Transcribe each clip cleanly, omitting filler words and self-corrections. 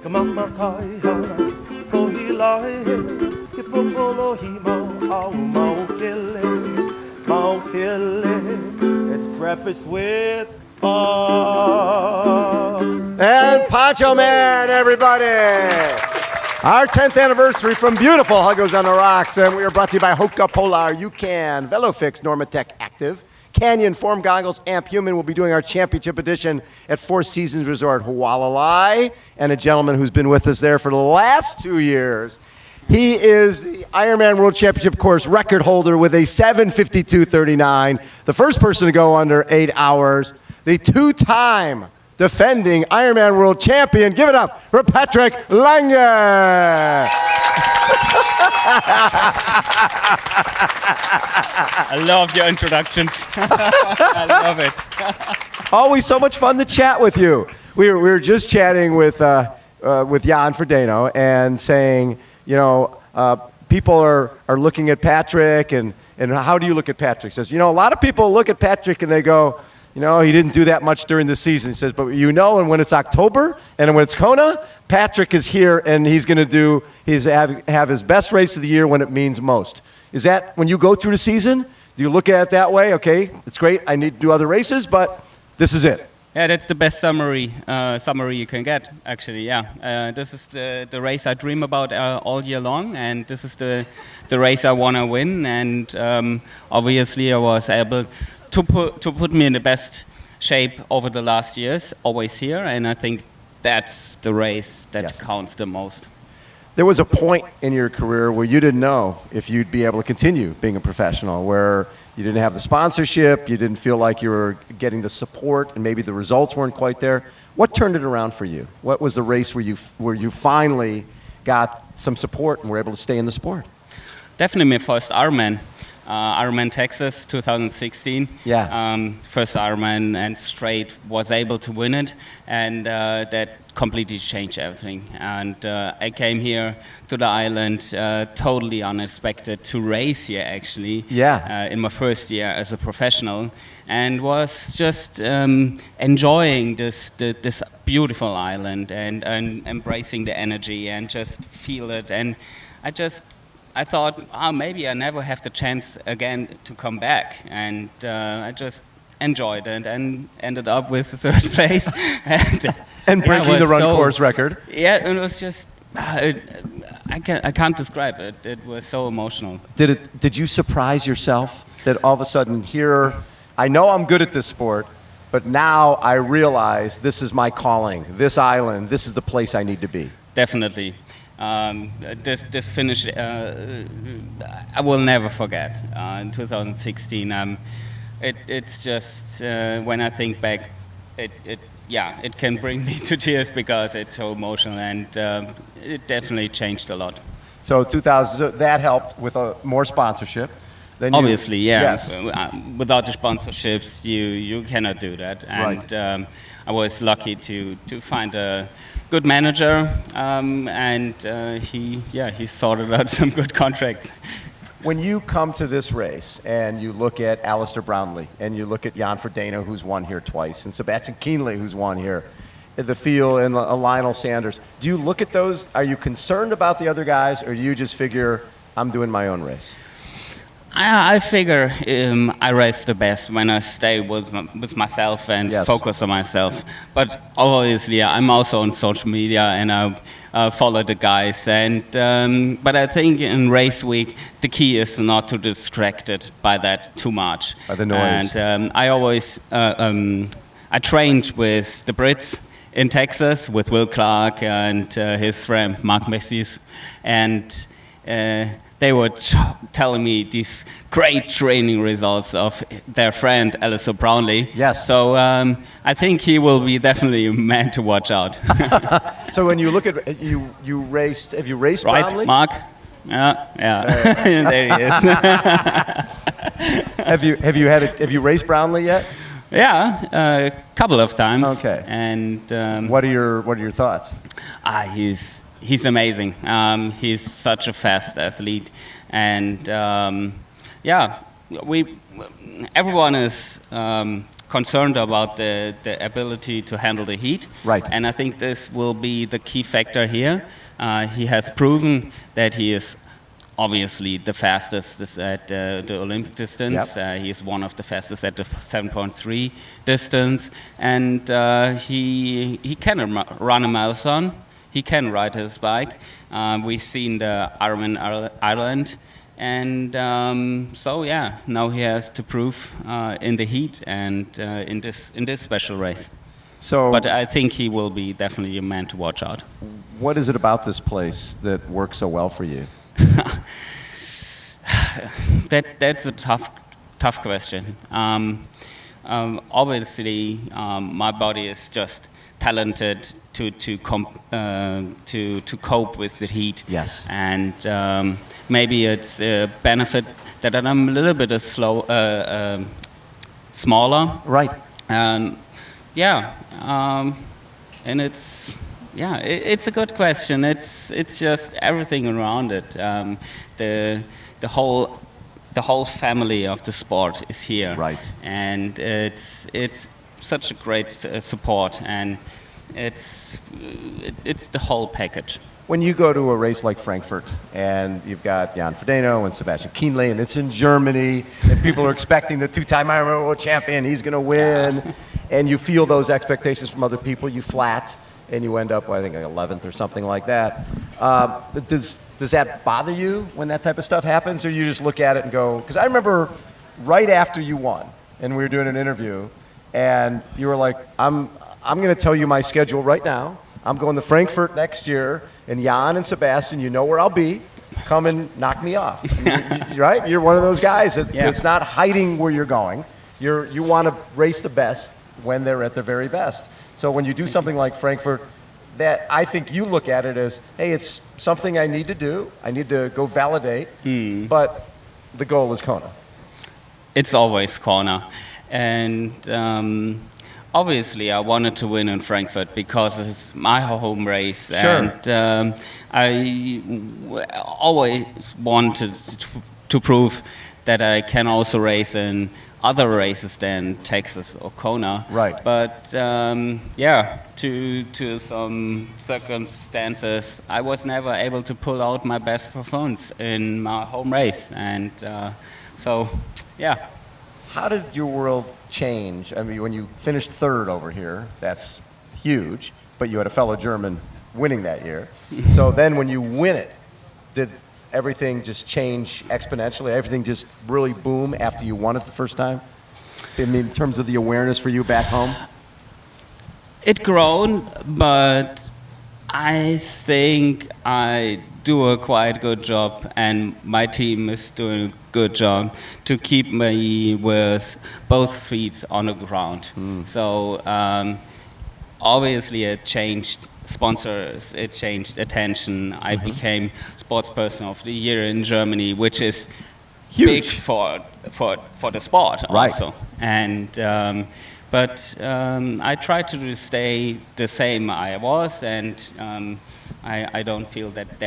Kamama kai hana, pohi lai, ke popolo hi mau au mau kele. It's breakfast with And Poncho Man, everybody! Our 10th anniversary from beautiful Huggos on the Rocks, and we are brought to you by HOKA, Polar, UCAN, Velofix, Normatec Active, Canyon, Form Goggles, Amp Human. We'll be doing our championship edition at Four Seasons Resort, Hualalai, and a gentleman who's been with us there for the last 2 years. He is the Ironman World Championship course record holder with a 7:52:39, the first person to go under 8 hours, the two-time defending Ironman World Champion. Give it up for Patrick Lange. I love your introductions. I love it. Always so much fun to chat with you. We were just chatting with Jan Frodeno and saying, you know, people are looking at Patrick, and how do you look at Patrick? He says, you know, a lot of people look at Patrick and they go, you know, he didn't do that much during the season. He says, but you know, and when it's October and when it's Kona, Patrick is here and he's going to have his best race of the year when it means most. Is that when you go through the season? Do you look at it that way? Okay, it's great. I need to do other races, but this is it. Yeah, that's the best summary you can get, actually. Yeah, this is the race I dream about all year long, and this is the race I want to win. And obviously, I was able to put me in the best shape over the last years, always here. And I think that's the race that counts the most. There was a point in your career where you didn't know if you'd be able to continue being a professional, where you didn't have the sponsorship, you didn't feel like you were getting the support, and maybe the results weren't quite there. What turned it around for you? What was the race where you finally got some support and were able to stay in the sport? Definitely my first Ironman. Ironman Texas 2016. Yeah. First Ironman, and straight was able to win it, and that completely changed everything. And I came here to the island totally unexpected to race here, actually. Yeah. In my first year as a professional, and was just enjoying this beautiful island and embracing the energy and just feel it. And I thought, oh, maybe I never have the chance again to come back, and I just enjoyed it and ended up with third place and breaking the run course record. Yeah, it was just I can't describe it. It was so emotional. Did you surprise yourself that all of a sudden here, I know I'm good at this sport, but now I realize this is my calling, this island, this is the place I need to be? Definitely. This finish I will never forget. In 2016, it's just when I think back, it can bring me to tears because it's so emotional, and it definitely changed a lot. So 2000, that helped with more sponsorship. Then obviously, yeah. Yes. Without the sponsorships, you cannot do that. And right. I was lucky to find a good manager, and he sorted out some good contracts. When you come to this race and you look at Alistair Brownlee and you look at Jan Frodeno, who's won here twice, and Sebastian Kienle, who's won here, the field, and Lionel Sanders, do you look at those? Are you concerned about the other guys, or do you just figure, I'm doing my own race? I figure I race the best when I stay with myself and focus on myself. But obviously, I'm also on social media and I follow the guys. And but I think in race week, the key is not to distract it by that too much. By the noise. And I always I trained with the Brits in Texas with Will Clark and his friend Mark Matthews, and they were telling me these great training results of their friend Alistair Brownlee. Yes. So I think he will be definitely a man to watch out. So when you look at you raced, have you raced right, Brownlee? Mark? Yeah. There he is. Have you raced Brownlee yet? Yeah, a couple of times. Okay. And what are your thoughts? He's amazing. He's such a fast athlete, and everyone is concerned about the ability to handle the heat. Right. And I think this will be the key factor here. He has proven that he is obviously the fastest at the Olympic distance. Yep. He is one of the fastest at the 7.3 distance, and he can run a marathon. He can ride his bike. We've seen the Ironman Ireland, and so yeah, now he has to prove in the heat and in this special race. So, but I think he will be definitely a man to watch out. What is it about this place that works so well for you? That's a tough question. Obviously, my body is just talented to cope with the heat. Yes. And maybe it's a benefit that I'm a little bit smaller. Right. Yeah. And it's a good question. It's just everything around it. The whole family of the sport is here. Right. And it's such a great support, and it's the whole package. When you go to a race like Frankfurt and you've got Jan Frodeno and Sebastian Kienle and it's in Germany and people are expecting the two-time Ironman world champion, he's going to win, and you feel those expectations from other people, you flat, and you end up, I think, like 11th or something like that. Does that bother you when that type of stuff happens, or you just look at it and go, because I remember right after you won, and we were doing an interview, and you were like, I'm going to tell you my schedule right now. I'm going to Frankfurt next year, and Jan and Sebastian, you know where I'll be. Come and knock me off. Right? You're one of those guys that's not hiding where you're going. You want to race the best when they're at their very best. So when you do something like Frankfurt, that I think you look at it as, hey, it's something I need to do. I need to go validate, but the goal is Kona. It's always Kona. And obviously I wanted to win in Frankfurt because it's my home race. Sure. And I always wanted to prove that I can also race in other races than Texas or Kona. Right. But to some circumstances, I was never able to pull out my best performance in my home race. And so, yeah. How did your world change? I mean, when you finished third over here, that's huge, but you had a fellow German winning that year. So then when you win it, did everything just change exponentially? Everything just really boom after you won it the first time? I mean, in terms of the awareness for you back home? It grown, but I think I do a quite good job, and my team is doing a good job to keep me with both feet on the ground. So obviously it changed sponsors, it changed attention. I became sports person of the year in Germany, which is huge. Big for the sport also. Right. And but I try to stay the same I was, and I don't feel that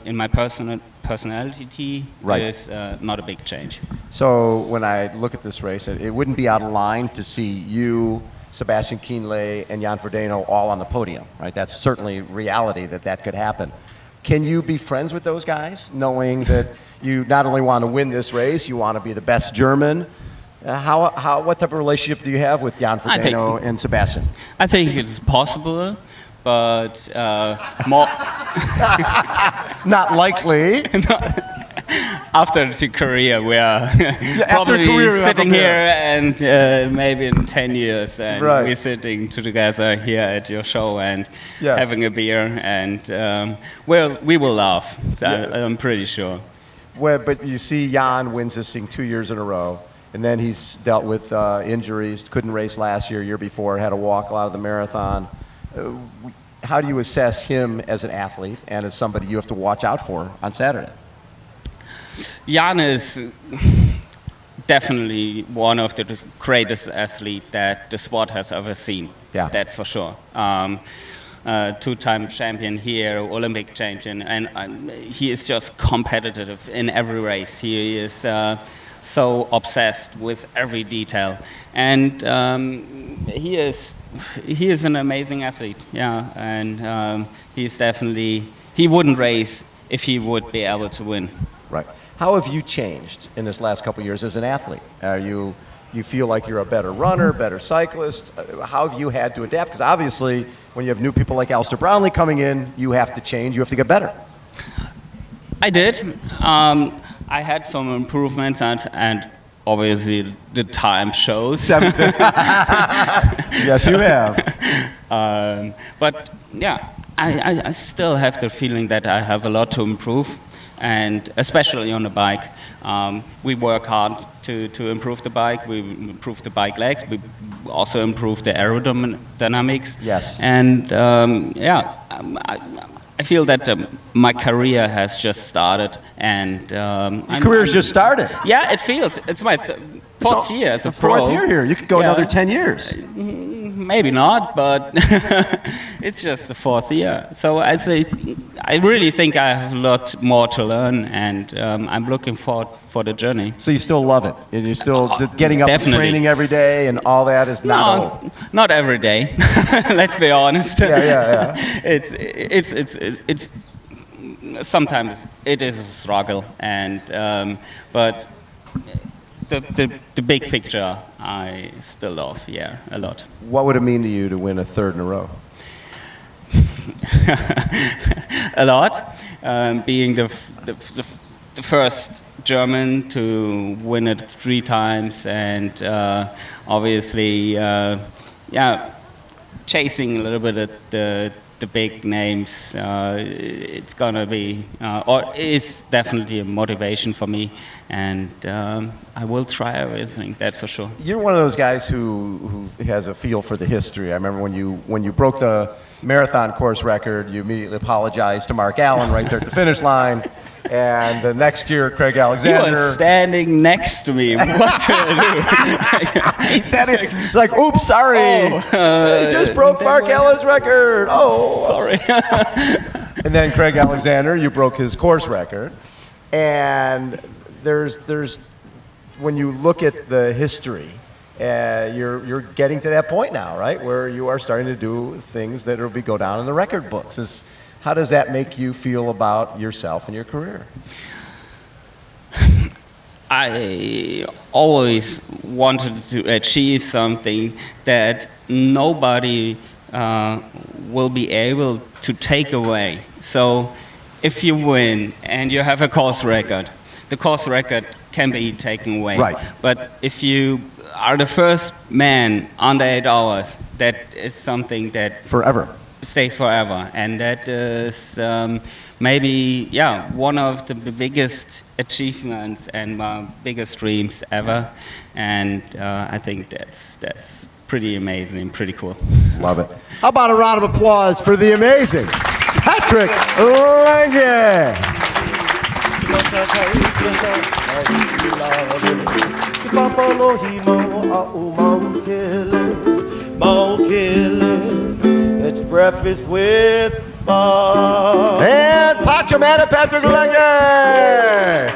in my personality is not a big change. So when I look at this race, it wouldn't be out of line to see you, Sebastian Kienle, and Jan Frodeno all on the podium, right? That's certainly reality that could happen. Can you be friends with those guys, knowing that you not only want to win this race, you want to be the best German? What type of relationship do you have with Jan Frodeno and Sebastian? I think it's possible, but more not likely. After the career, we are probably sitting here, and maybe in 10 years, and we're sitting together here at your show and having a beer, and we will laugh. I'm pretty sure. Well, but you see, Jan wins this thing 2 years in a row, and then he's dealt with injuries. Couldn't race last year before, had to walk a lot of the marathon. How do you assess him as an athlete and as somebody you have to watch out for on Saturday? Jan is definitely one of the greatest athletes that the sport has ever seen. Yeah. That's for sure. Two-time champion here, Olympic champion, and he is just competitive in every race. He is so obsessed with every detail. And he is an amazing athlete, yeah. And he wouldn't race if he would be able to win. Right. How have you changed in this last couple of years as an athlete? You feel like you're a better runner, better cyclist? How have you had to adapt? Because obviously, when you have new people like Alistair Brownlee coming in, you have to change, you have to get better. I did. I had some improvements, and obviously the time shows. Yes, you have. But yeah, I still have the feeling that I have a lot to improve. And especially on the bike, we work hard to improve the bike. We improve the bike legs. We also improve the aerodynamics. Yes. And I feel that my career has just started, and Your career's just started. Yeah, it feels. It's my fourth year as a pro. Fourth year here. You could go another 10 years. Maybe not, but it's just the fourth year. So I really think I have a lot more to learn, and I'm looking forward for the journey. So you still love it, and you're still getting up and Definitely. training every day, and all that is not old. Not every day. Let's be honest. Yeah. It's sometimes it is a struggle, and but the big picture I still love, yeah, a lot. What would it mean to you to win a third in a row? A lot. Being the first German to win it 3 times, and obviously, chasing a little bit at the big names. It's gonna be, or is definitely a motivation for me, and I will try everything. That's for sure. You're one of those guys who has a feel for the history. I remember when you broke the marathon course record, you immediately apologized to Mark Allen right there at the finish line. And the next year, Craig Alexander. He was standing next to me. What could I do? He's like, oops, sorry. I just broke Mark Allen's record. Oh, sorry. And then Craig Alexander, you broke his course record. And there's when you look at the history, you're getting to that point now, right, where you are starting to do things that will go down in the record books. How does that make you feel about yourself and your career? I always wanted to achieve something that nobody will be able to take away. So if you win and you have a course record, the course record can be taken away. Right. But if you are the first man under 8 hours, that is something that Forever. stays forever, and that is maybe one of the biggest achievements and my biggest dreams ever, and I think that's pretty amazing, pretty cool. Love it. How about a round of applause for the amazing Patrick Lange? It's breakfast with Bob. And Pacho Man and Patrick Lange.